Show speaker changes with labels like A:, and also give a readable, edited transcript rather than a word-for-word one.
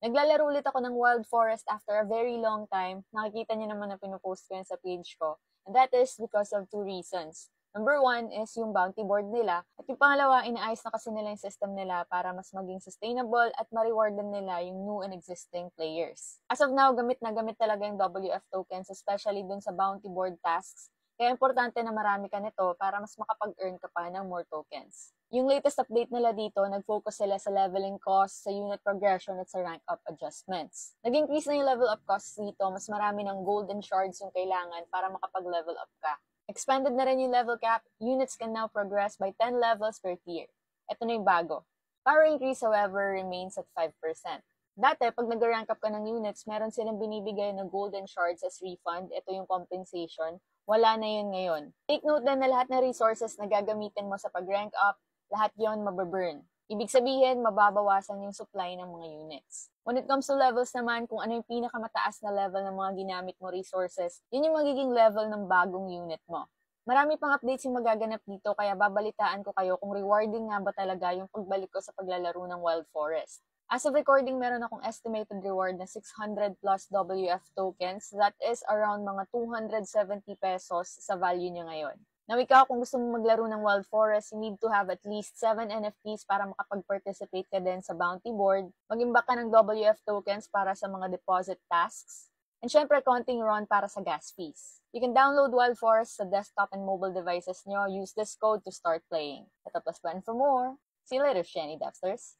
A: Naglalaro ulit ako ng Wild Forest after a very long time. Nakikita niyo naman na pinupost ko yan sa page ko. And that is because of two reasons. Number one is yung bounty board nila. At yung pangalawa, inaayos na kasi nila yung system nila para mas maging sustainable at ma-rewardan nila yung new and existing players. As of now, gamit na gamit talaga yung WF tokens, especially dun sa bounty board tasks. Kaya importante na marami ka nito para mas makapag-earn ka pa ng more tokens. Yung latest update nila dito, nag-focus sila sa leveling cost, sa unit progression at sa rank up adjustments. Nag-increase na yung level up costs dito, mas marami ng golden shards yung kailangan para makapag-level up ka. Expanded na rin yung level cap, units can now progress by 10 levels per tier. Ito na yung bago. Power increase, however, remains at 5%. Dati, pag nag-rank up ka ng units, meron silang binibigay na golden shards as refund. Ito yung compensation. Wala na yun ngayon. Take note din na lahat ng resources na gagamitin mo sa pag-rank up, lahat yon mababurn. Ibig sabihin, mababawasan yung supply ng mga units. When it comes to levels naman, kung ano yung pinakamataas na level ng mga ginamit mo resources, yun yung magiging level ng bagong unit mo. Marami pang updates yung magaganap dito, kaya babalitaan ko kayo kung rewarding nga ba talaga yung pagbalik ko sa paglalaro ng Wild Forest. As of recording, meron akong estimated reward na 600 plus WF tokens. That is around mga 270 pesos sa value niya ngayon. Now, ikaw, kung gusto mo maglaro ng Wild Forest, you need to have at least 7 NFTs para makapag-participate ka din sa bounty board. Mag-imbak ka ng WF tokens para sa mga deposit tasks. And syempre, konting run para sa gas fees. You can download Wild Forest sa desktop and mobile devices nyo. Use this code to start playing. Ito plus plan for more. See you later, Shiny Devsters!